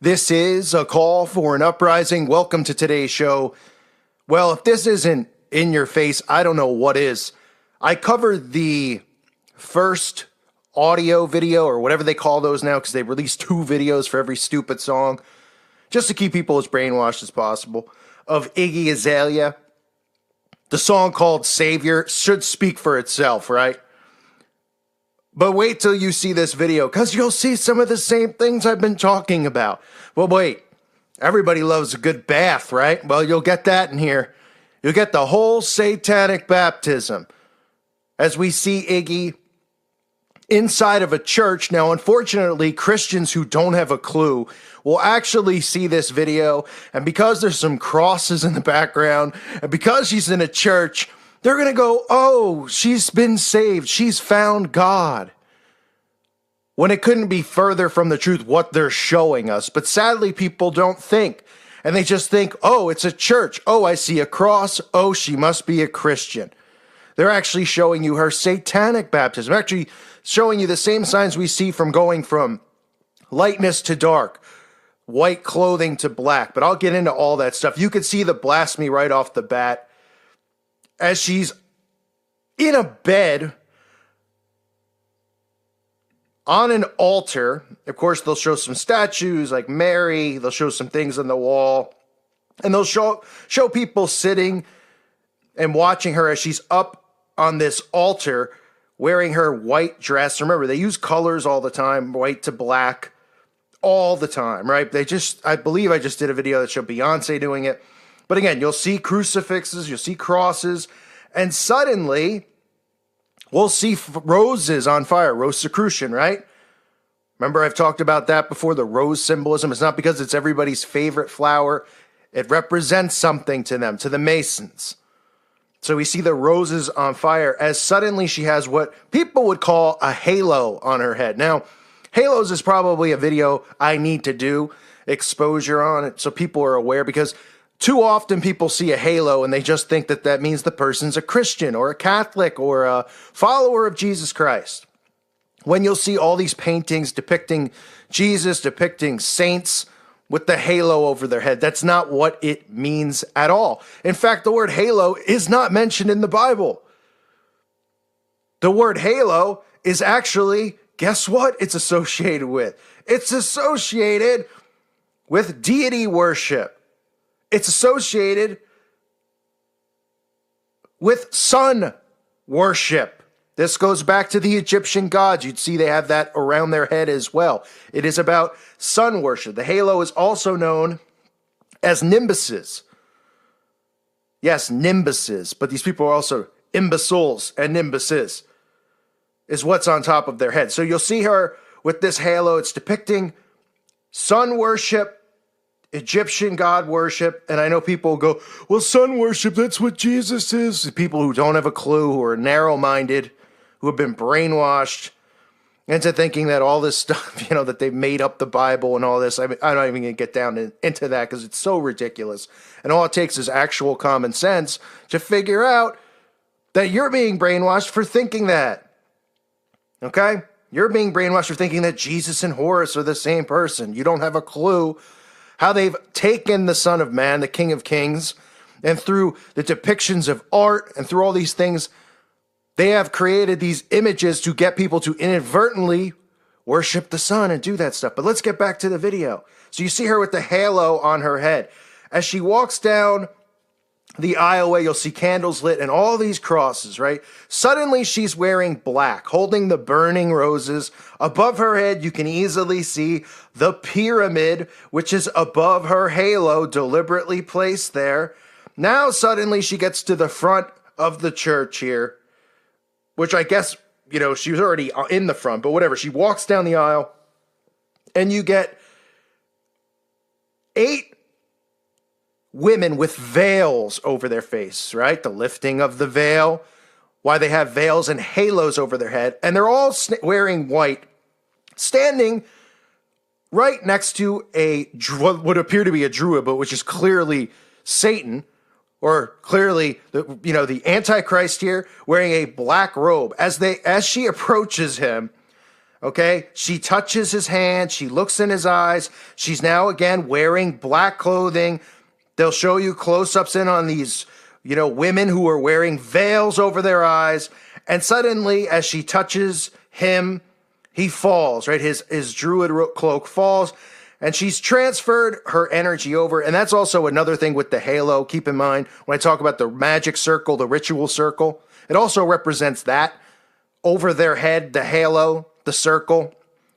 This is a call for an uprising. Welcome to today's show. Well, if this isn't in your face, I don't know what is. I covered the first audio video, or whatever they call those now, because they release 2 videos for every stupid song, just to keep people as brainwashed as possible, of Iggy Azalea. The song called Savior should speak for itself, right? But wait till you see this video, because you'll see some of the same things I've been talking about. Well, wait. Everybody loves a good bath, right? Well, you'll get that in here. You'll get the whole satanic baptism as we see Iggy inside of a church. Now, unfortunately, Christians who don't have a clue will actually see this video. And because there's some crosses in the background, and because she's in a church, they're going to go, oh, she's been saved. She's found God. When it couldn't be further from the truth what they're showing us. But sadly, people don't think. And they just think, oh, it's a church. Oh, I see a cross. Oh, she must be a Christian. They're actually showing you her satanic baptism. Actually showing you the same signs we see from going from lightness to dark, white clothing to black. But I'll get into all that stuff. You can see the blasphemy right off the bat. As she's in a bed on an altar. Of course, they'll show some statues like Mary. They'll show some things on the wall. And they'll show people sitting and watching her as she's up on this altar wearing her white dress. Remember, they use colors all the time, white to black, all the time, right? I believe I just did a video that showed Beyonce doing it. But again, you'll see crucifixes, you'll see crosses, and suddenly we'll see roses on fire, Rosicrucian, right? Remember, I've talked about that before, the rose symbolism. It's not because it's everybody's favorite flower. It represents something to them, to the Masons. So we see the roses on fire as suddenly she has what people would call a halo on her head. Now, halos is probably a video I need to do, exposure on it, so people are aware, because too often people see a halo and they just think that that means the person's a Christian or a Catholic or a follower of Jesus Christ. When you'll see all these paintings depicting Jesus, depicting saints with the halo over their head, that's not what it means at all. In fact, the word halo is not mentioned in the Bible. The word halo is actually, guess what it's associated with? It's associated with deity worship. It's associated with sun worship. This goes back to the Egyptian gods. You'd see they have that around their head as well. It is about sun worship. The halo is also known as nimbuses. Yes, nimbuses. But these people are also imbeciles and nimbuses, is what's on top of their head. So you'll see her with this halo. It's depicting sun worship, Egyptian god worship. And I know people go, well, sun worship, that's what Jesus is. People who don't have a clue, who are narrow-minded, who have been brainwashed into thinking that all this stuff, that they've made up the Bible and all this. I'm not even going to get down into that because it's so ridiculous. And all it takes is actual common sense to figure out that you're being brainwashed for thinking that. Okay? You're being brainwashed for thinking that Jesus and Horus are the same person. You don't have a clue how they've taken the Son of Man, the King of Kings, and through the depictions of art and through all these things, they have created these images to get people to inadvertently worship the sun and do that stuff. But let's get back to the video. So you see her with the halo on her head. As she walks down the aisleway, you'll see candles lit and all these crosses, right? Suddenly she's wearing black, holding the burning roses. Above her head, you can easily see the pyramid, which is above her halo, deliberately placed there. Now suddenly she gets to the front of the church here, which I guess, she was already in the front, but whatever. She walks down the aisle and you get 8 women with veils over their face, right? The lifting of the veil, why they have veils and halos over their head. And they're all wearing white, standing right next to what would appear to be a druid, but which is clearly Satan, or clearly the Antichrist here, wearing a black robe. As she approaches him, Okay, she touches his hand, she looks in his eyes. She's now again wearing black clothing. They'll show you close-ups in on these, women who are wearing veils over their eyes. And suddenly, as she touches him, he falls, right? His druid cloak falls, and she's transferred her energy over. And that's also another thing with the halo. Keep in mind, when I talk about the magic circle, the ritual circle, it also represents that. Over their head, the halo, the circle.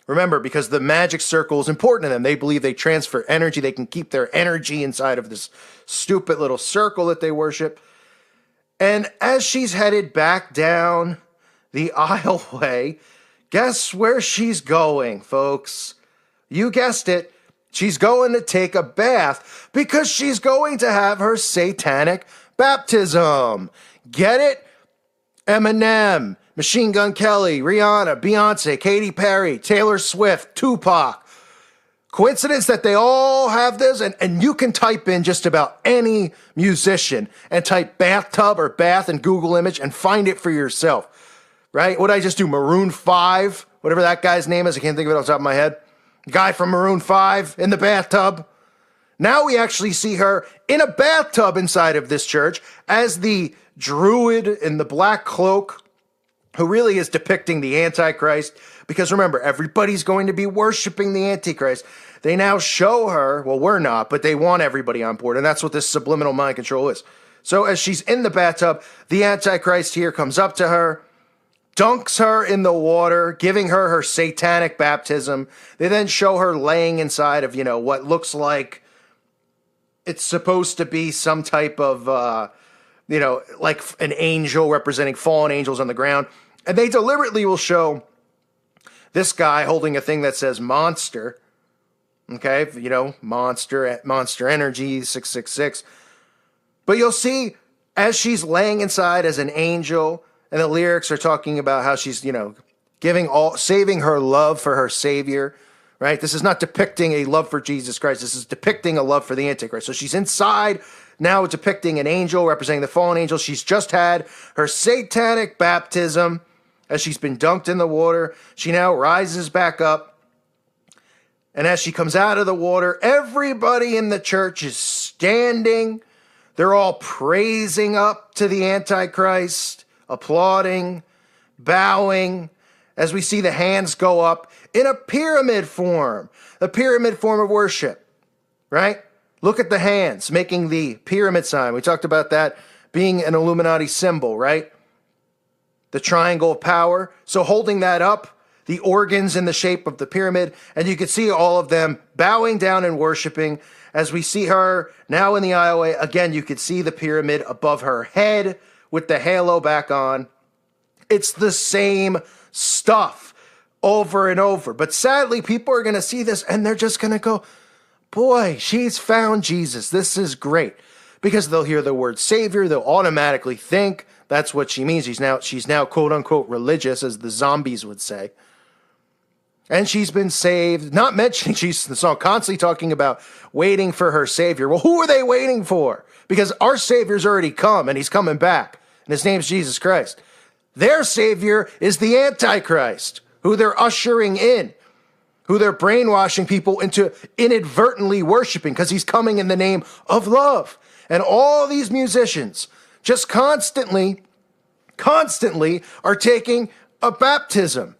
Remember, because the magic circle is important to them. They believe they transfer energy. They can keep their energy inside of this stupid little circle that they worship. And as she's headed back down the aisleway, guess where she's going, folks? You guessed it. She's going to take a bath because she's going to have her satanic baptism. Get it? Eminem, Machine Gun Kelly, Rihanna, Beyonce, Katy Perry, Taylor Swift, Tupac. Coincidence that they all have this? And you can type in just about any musician and type bathtub or bath in Google image and find it for yourself, right? What did I just do? Maroon 5, whatever that guy's name is. I can't think of it off the top of my head. Guy from Maroon 5 in the bathtub. Now we actually see her in a bathtub inside of this church as the druid in the black cloak, who really is depicting the Antichrist. Because remember, everybody's going to be worshiping the Antichrist. They now show her, well, we're not, but they want everybody on board. And that's what this subliminal mind control is. So as she's in the bathtub, the Antichrist here comes up to her, dunks her in the water, giving her her satanic baptism. They then show her laying inside of, what looks like it's supposed to be some type of, like an angel representing fallen angels on the ground. And they deliberately will show this guy holding a thing that says monster. Okay, monster energy, 666. But you'll see as she's laying inside as an angel, and the lyrics are talking about how she's, saving her love for her Savior, right? This is not depicting a love for Jesus Christ. This is depicting a love for the Antichrist. So she's inside, now depicting an angel representing the fallen angel. She's just had her satanic baptism as she's been dunked in the water. She now rises back up. And as she comes out of the water, everybody in the church is standing. They're all praising up to the Antichrist, applauding, bowing, as we see the hands go up in a pyramid form, the pyramid form of worship, right? Look at the hands making the pyramid sign. We talked about that being an Illuminati symbol, right? The triangle of power. So holding that up, the organs in the shape of the pyramid, and you can see all of them bowing down and worshiping. As we see her now in the aisleway, again, you can see the pyramid above her head with the halo back on. It's the same stuff over and over. But sadly, people are going to see this and they're just going to go, boy, she's found Jesus. This is great. Because they'll hear the word Savior. They'll automatically think that's what she means. She's now quote unquote religious, as the zombies would say. And she's been saved, not mentioning she's the song constantly talking about waiting for her Savior. Well, who are they waiting for? Because our Savior's already come and he's coming back. And his name's Jesus Christ. Their Savior is the Antichrist, who they're ushering in, who they're brainwashing people into inadvertently worshiping because he's coming in the name of love. And all these musicians just constantly are taking a baptism,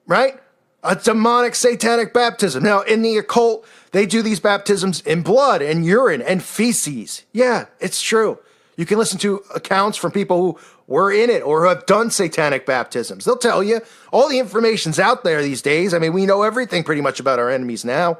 right? A demonic satanic baptism. Now, in the occult, they do these baptisms in blood and urine and feces. Yeah, it's true. You can listen to accounts from people who were in it or who have done satanic baptisms. They'll tell you all the information's out there these days. I mean, we know everything pretty much about our enemies now.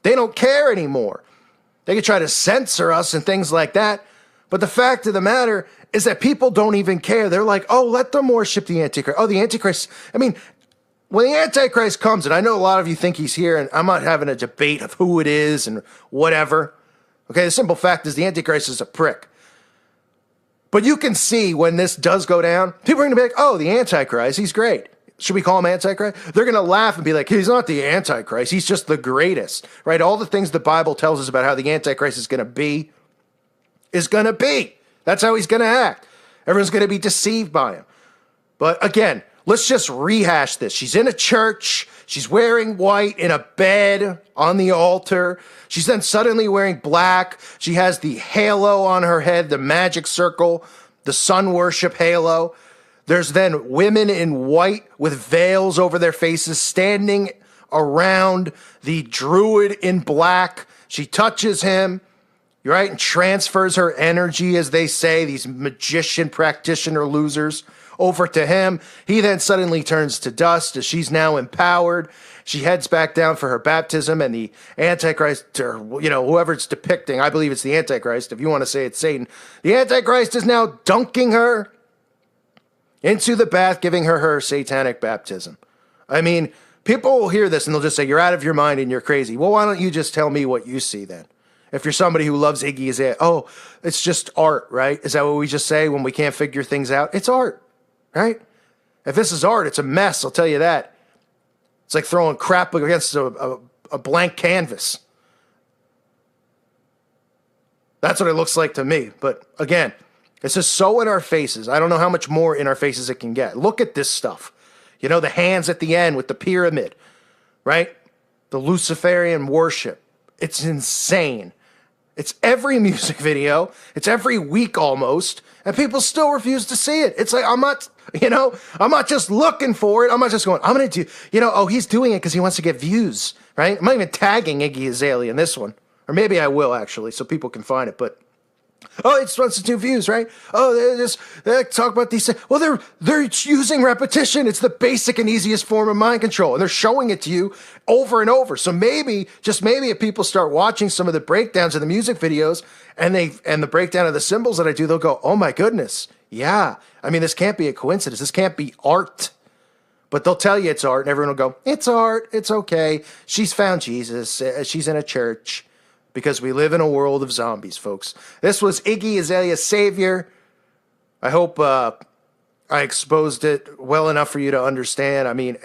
They don't care anymore. They can try to censor us and things like that. But the fact of the matter is that people don't even care. They're like, oh, let them worship the Antichrist. Oh, the Antichrist. I mean, when the Antichrist comes, and I know a lot of you think he's here, and I'm not having a debate of who it is and whatever. Okay, the simple fact is the Antichrist is a prick. But you can see when this does go down, people are going to be like, oh, the Antichrist, he's great. Should we call him Antichrist? They're going to laugh and be like, he's not the Antichrist. He's just the greatest, right? All the things the Bible tells us about how the Antichrist is going to be. That's how he's going to act. Everyone's going to be deceived by him. But again, let's just rehash this. She's in a church. She's wearing white in a bed on the altar. She's then suddenly wearing black. She has the halo on her head, the magic circle, the sun worship halo. There's then women in white with veils over their faces standing around the druid in black. She touches him, right, and transfers her energy, as they say, these magician practitioner losers, over to him. He then suddenly turns to dust as she's now empowered. She heads back down for her baptism, and the Antichrist, or whoever it's depicting, I believe it's the Antichrist, if you want to say it's Satan, the Antichrist is now dunking her into the bath, giving her satanic baptism. I mean, people will hear this and they'll just say, you're out of your mind and you're crazy. Well, why don't you just tell me what you see then? If you're somebody who loves Iggy Azalea, oh, it's just art, right? Is that what we just say when we can't figure things out? It's art, right? If this is art, it's a mess, I'll tell you that. It's like throwing crap against a blank canvas. That's what it looks like to me. But again, it's just so in our faces. I don't know how much more in our faces it can get. Look at this stuff. The hands at the end with the pyramid, right? The Luciferian worship. It's insane. It's every music video. It's every week almost. And people still refuse to see it. It's like, I'm not just looking for it. I'm not just going, I'm going to do, oh, he's doing it because he wants to get views, right? I'm not even tagging Iggy Azalea in this one. Or maybe I will, actually, so people can find it. But, oh, it's wants to do views, right? Oh, they talk about these things. Well, they're using repetition. It's the basic and easiest form of mind control. And they're showing it to you over and over. So maybe, just maybe, if people start watching some of the breakdowns of the music videos and the breakdown of the symbols that I do, they'll go, oh my goodness. Yeah. I mean, this can't be a coincidence. This can't be art. But they'll tell you it's art, and everyone will go, it's art. It's okay. She's found Jesus. She's in a church. Because we live in a world of zombies, folks. This was Iggy Azalea's Savior. I hope I exposed it well enough for you to understand. I mean,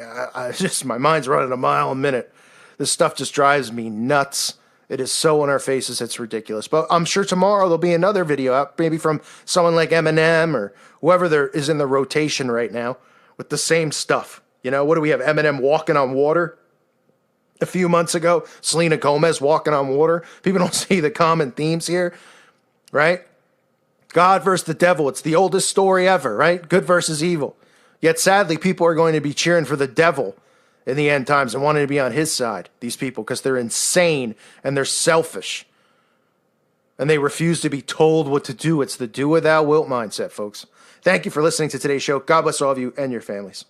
my mind's running a mile a minute. This stuff just drives me nuts. It is so in our faces, it's ridiculous. But I'm sure tomorrow there'll be another video out, maybe from someone like Eminem or whoever there is in the rotation right now with the same stuff. What do we have? Eminem walking on water? A few months ago, Selena Gomez walking on water. People don't see the common themes here, right? God versus the devil. It's the oldest story ever, right? Good versus evil. Yet sadly, people are going to be cheering for the devil in the end times and wanting to be on his side, these people, because they're insane and they're selfish. And they refuse to be told what to do. It's the do what thou wilt mindset, folks. Thank you for listening to today's show. God bless all of you and your families.